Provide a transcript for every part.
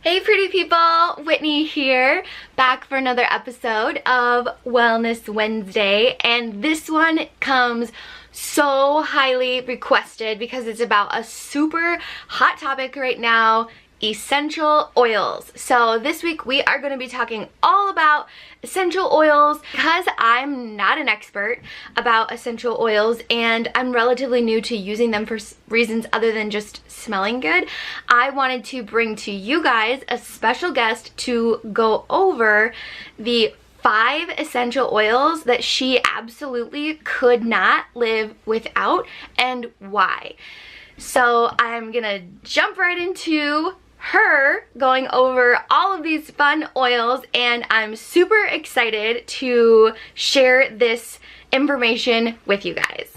Hey pretty people, Whitney here, back for another episode of Wellness Wednesday, and this one comes so highly requested because it's about a super hot topic right now, essential oils. So this week we are going to be talking all about essential oils because I'm not an expert about essential oils and I'm relatively new to using them for reasons other than just smelling good. I wanted to bring to you guys a special guest to go over the 5 essential oils that she absolutely could not live without and why. So I'm gonna jump right into her going over all of these fun oils, and I'm super excited to share this information with you guys.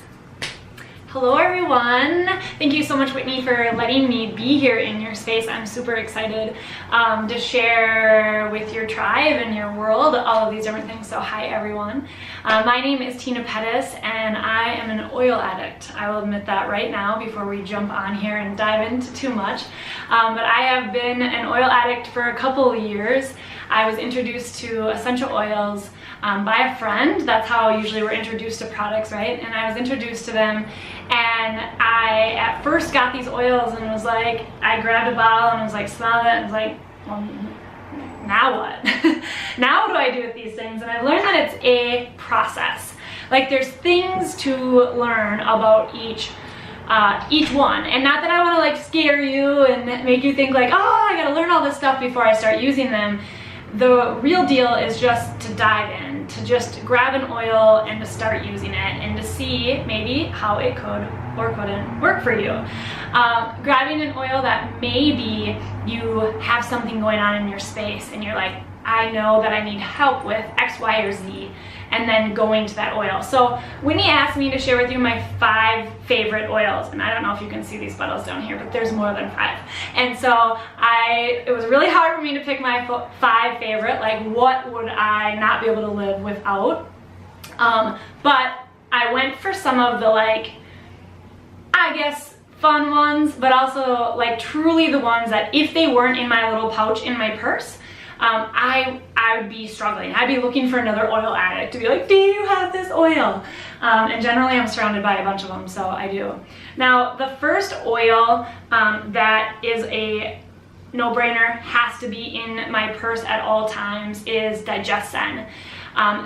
Hello everyone! Thank you so much, Whitney, for letting me be here in your space. I'm super excited to share with your tribe and your world all of these different things. So hi everyone. My name is Tena Pettis and I am an oil addict. I will admit that right now before we jump on here and dive into too much. But I have been an oil addict for a couple of years. I was introduced to essential oils by a friend. That's how usually we're introduced to products, right? And I was introduced to them, and I at first got these oils and was like, I grabbed a bottle and was like, smelled it, and was like, well, now what? Now what do I do with these things? And I've learned that it's a process. Like there's things to learn about each one, and not that I want to like scare you and make you think like, oh, I gotta learn all this stuff before I start using them. The real deal is just to dive in, to just grab an oil and to start using it and to see maybe how it could or couldn't work for you. Grabbing an oil that maybe you have something going on in your space and you're like, I know that I need help with X, Y, or Z, and then going to that oil. So Whitney asked me to share with you my 5 favorite oils, and I don't know if you can see these bottles down here, but there's more than 5. And so it was really hard for me to pick my 5 favorite, like what would I not be able to live without? But I went for some of the like, I guess, fun ones, but also like truly the ones that if they weren't in my little pouch in my purse, I would be struggling. I'd be looking for another oil addict to be like, do you have this oil? And generally I'm surrounded by a bunch of them, so I do. Now, the first oil that is a no-brainer, has to be in my purse at all times is Digestion.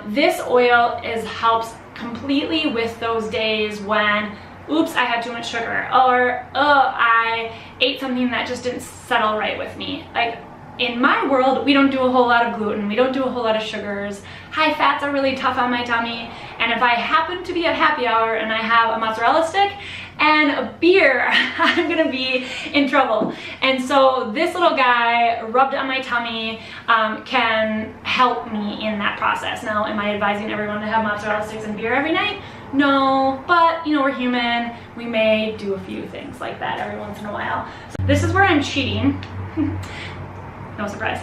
This oil helps completely with those days when, oops, I had too much sugar, or I ate something that just didn't settle right with me. Like, in my world, we don't do a whole lot of gluten, we don't do a whole lot of sugars. High fats are really tough on my tummy, and if I happen to be at happy hour and I have a mozzarella stick and a beer, I'm gonna be in trouble. And so this little guy rubbed on my tummy can help me in that process. Now, am I advising everyone to have mozzarella sticks and beer every night? No, but you know, we're human. We may do a few things like that every once in a while. So this is where I'm cheating. No surprise.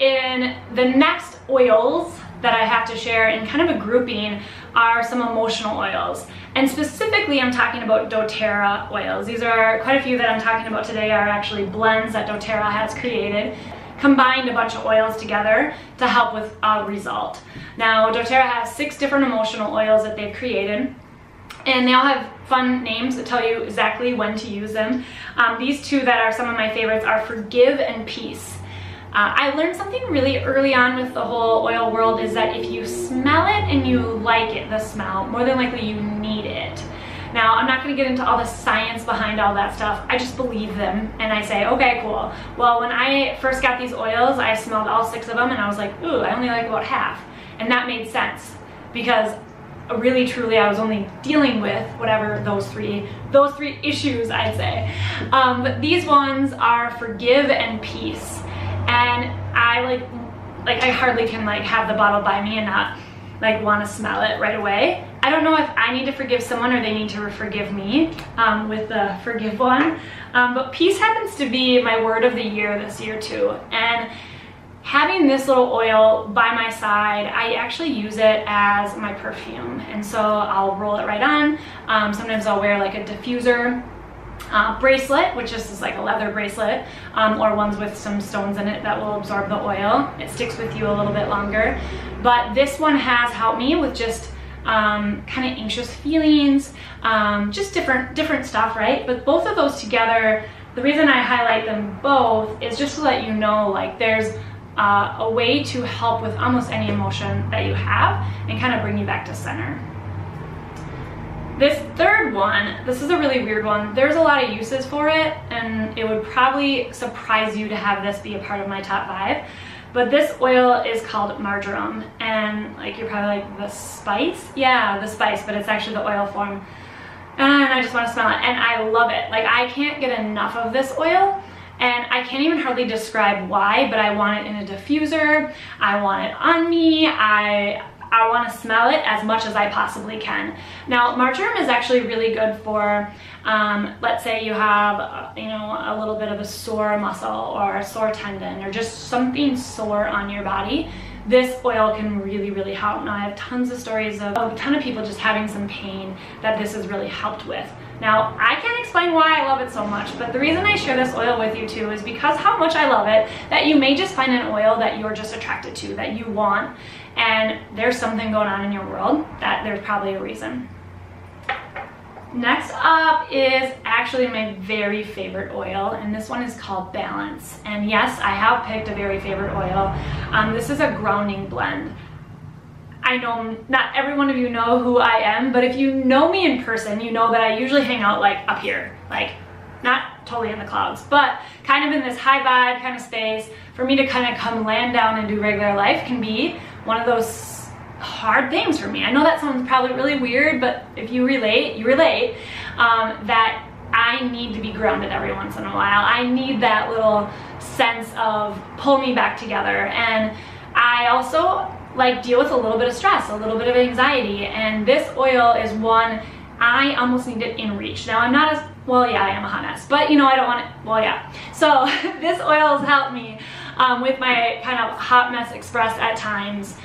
In the next oils that I have to share in kind of a grouping are some emotional oils. And specifically, I'm talking about doTERRA oils. These are quite a few that I'm talking about today are actually blends that doTERRA has created, combined a bunch of oils together to help with a result. Now, doTERRA has 6 different emotional oils that they've created, and they all have fun names that tell you exactly when to use them. These 2 that are some of my favorites are Forgive and Peace. I learned something really early on with the whole oil world is that if you smell it and you like it, the smell, more than likely you need it. Now, I'm not going to get into all the science behind all that stuff. I just believe them and I say, okay, cool. Well, when I first got these oils, I smelled all 6 of them and I was like, ooh, I only like about half. And that made sense because really truly I was only dealing with whatever those three issues, I'd say. But these ones are Forgive and Peace. And I like I hardly can like have the bottle by me and not like want to smell it right away. I don't know if I need to forgive someone or they need to forgive me with the Forgive one. But Peace happens to be my word of the year this year too. And having this little oil by my side, I actually use it as my perfume. And so I'll roll it right on. Sometimes I'll wear like a diffuser bracelet, which is like a leather bracelet, or ones with some stones in it that will absorb the oil. It sticks with you a little bit longer. But this one has helped me with just kind of anxious feelings, just different stuff, right? But both of those together, the reason I highlight them both is just to let you know, like, there's a way to help with almost any emotion that you have and kind of bring you back to center. This third one, this is a really weird one. There's a lot of uses for it, and it would probably surprise you to have this be a part of my top 5. But this oil is called marjoram, and like, you're probably like, the spice? Yeah, the spice, but it's actually the oil form. And I just want to smell it, and I love it. Like, I can't get enough of this oil, and I can't even hardly describe why, but I want it in a diffuser. I want it on me. I want to smell it as much as I possibly can. Now, marjoram is actually really good for, let's say you have, a little bit of a sore muscle or a sore tendon or just something sore on your body. This oil can really, really help. Now, I have tons of stories of a ton of people just having some pain that this has really helped with. Now, I can't explain why I love it so much, but the reason I share this oil with you too is because how much I love it, that you may just find an oil that you're just attracted to, that you want, and there's something going on in your world that there's probably a reason. Next up is actually my very favorite oil, and this one is called Balance. And yes, I have picked a very favorite oil. This is a grounding blend. I know not every one of you know who I am, but if you know me in person, you know that I usually hang out like up here, like not totally in the clouds, but kind of in this high vibe kind of space. For me to kind of come land down and do regular life can be one of those hard things for me. I know that sounds probably really weird, but if you relate, you relate, that I need to be grounded every once in a while. I need that little sense of pull me back together. And I also like deal with a little bit of stress, a little bit of anxiety, and this oil is one I almost need it in reach. Now, I'm not as, well, yeah, I am a hot mess, but I don't want it, well, yeah. So this oil has helped me with my kind of hot mess express at times,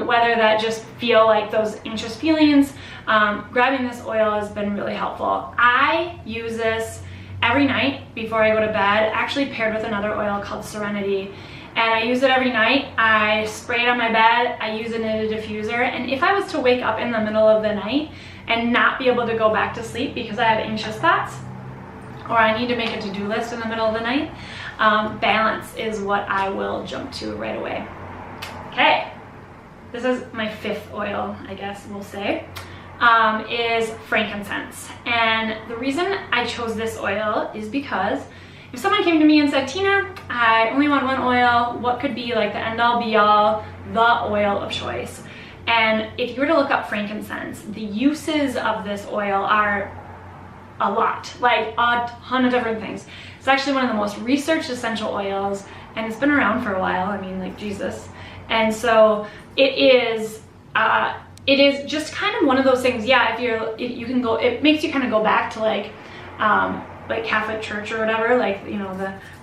whether that just feel like those anxious feelings. Grabbing this oil has been really helpful. I use this every night before I go to bed, actually paired with another oil called Serenity. And I use it every night. I spray it on my bed. I use it in a diffuser. And if I was to wake up in the middle of the night and not be able to go back to sleep because I have anxious thoughts, or I need to make a to-do list in the middle of the night, Balance is what I will jump to right away. Okay, this is my 5th oil, I guess we'll say, is frankincense. And the reason I chose this oil is because if someone came to me and said, Tina, I only want one oil, what could be like the end-all be-all, the oil of choice? And if you were to look up frankincense, the uses of this oil are a lot, like a ton of different things. It's actually one of the most researched essential oils, and it's been around for a while. I mean, like, Jesus. And so it is just kind of one of those things. Yeah, you can go, it makes you kind of go back to like Catholic Church or whatever, like,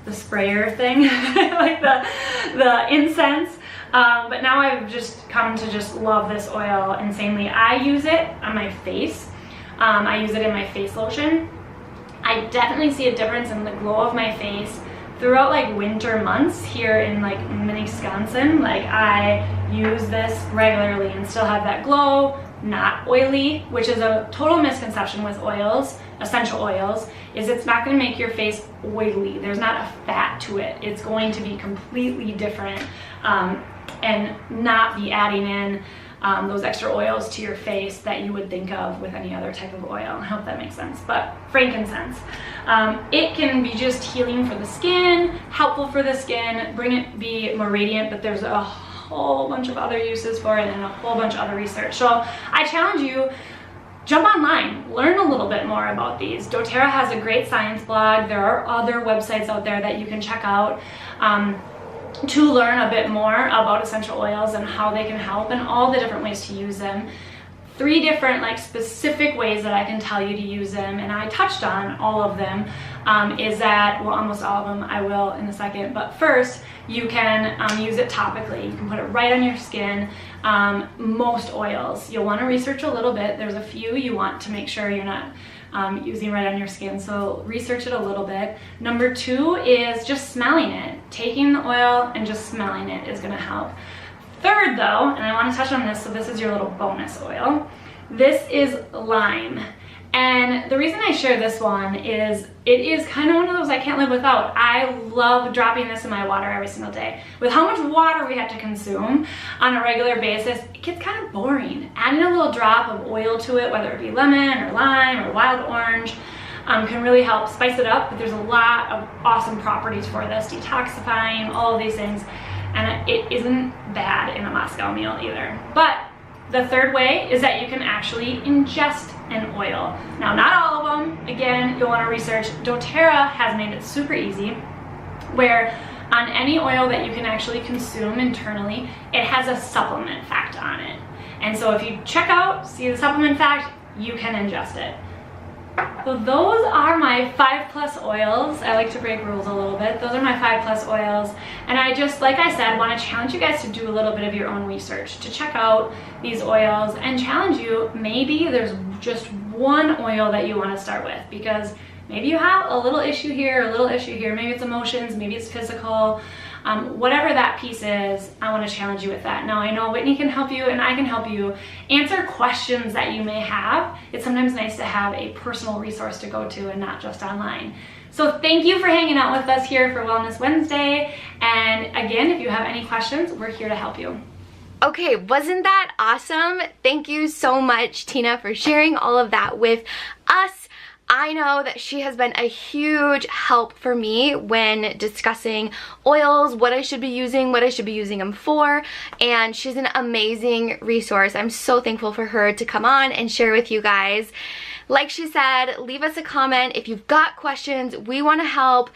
the sprayer thing, like the incense. But now I've just come to just love this oil insanely. I use it on my face. I use it in my face lotion. I definitely see a difference in the glow of my face throughout like winter months here in like mini Wisconsin. Like, I use this regularly and still have that glow, not oily, which is a total misconception with oils, essential oils, is it's not going to make your face oily. There's not a fat to it. It's going to be completely different, and not be adding in those extra oils to your face that you would think of with any other type of oil. I hope that makes sense. But frankincense, it can be just healing for the skin, helpful for the skin, be more radiant, but there's a whole bunch of other uses for it and a whole bunch of other research. So I challenge you, jump online, learn a little bit more about these. doTERRA has a great science blog. There are other websites out there that you can check out to learn a bit more about essential oils and how they can help and all the different ways to use them. 3 different like specific ways that I can tell you to use them, and I touched on all of them, is that, well, almost all of them I will in a second, but first you can use it topically. You can put it right on your skin. Most oils, you'll want to research a little bit. There's a few you want to make sure you're not using right on your skin. So research it a little bit. Number 2 is just smelling it. Taking the oil and just smelling it is gonna help. Third though, and I wanna touch on this, so this is your little bonus oil. This is lime. And the reason I share this one is it is kind of one of those I can't live without. I love dropping this in my water every single day. With how much water we have to consume on a regular basis, it gets kind of boring. Adding a little drop of oil to it, whether it be lemon or lime or wild orange, can really help spice it up. But there's a lot of awesome properties for this, detoxifying, all of these things. And it isn't bad in a Moscow meal either. But the third way is that you can actually ingest an oil. Now, not all of them. Again, you'll want to research. doTERRA has made it super easy, where on any oil that you can actually consume internally, it has a supplement fact on it. And so if you check out, see the supplement fact, you can ingest it. So those are my 5+ oils. I like to break rules a little bit. Those are my 5+ oils. And I just, like I said, want to challenge you guys to do a little bit of your own research, to check out these oils and challenge you. Maybe there's just one oil that you want to start with, because maybe you have a little issue here, a little issue here. Maybe it's emotions, maybe it's physical. Whatever that piece is, I want to challenge you with that. Now, I know Whitney can help you and I can help you answer questions that you may have. It's sometimes nice to have a personal resource to go to and not just online. So thank you for hanging out with us here for Wellness Wednesday. And again, if you have any questions, we're here to help you. Okay, wasn't that awesome? Thank you so much, Tina, for sharing all of that with us. I know that she has been a huge help for me when discussing oils, what I should be using, what I should be using them for, and she's an amazing resource. I'm so thankful for her to come on and share with you guys. Like she said, leave us a comment if you've got questions. We want to help.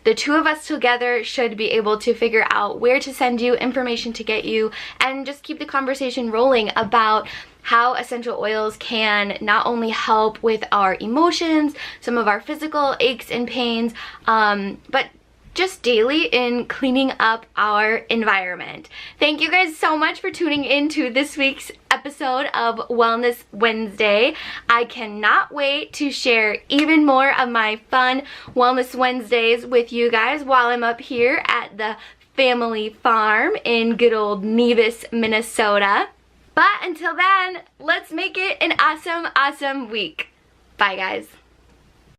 The two of us together should be able to figure out where to send you, information to get you, and just keep the conversation rolling about how essential oils can not only help with our emotions, some of our physical aches and pains, but just daily in cleaning up our environment. Thank you guys so much for tuning in to this week's episode of Wellness Wednesday. I cannot wait to share even more of my fun Wellness Wednesdays with you guys while I'm up here at the family farm in good old Nevis, Minnesota. But until then, let's make it an awesome, awesome week. Bye, guys.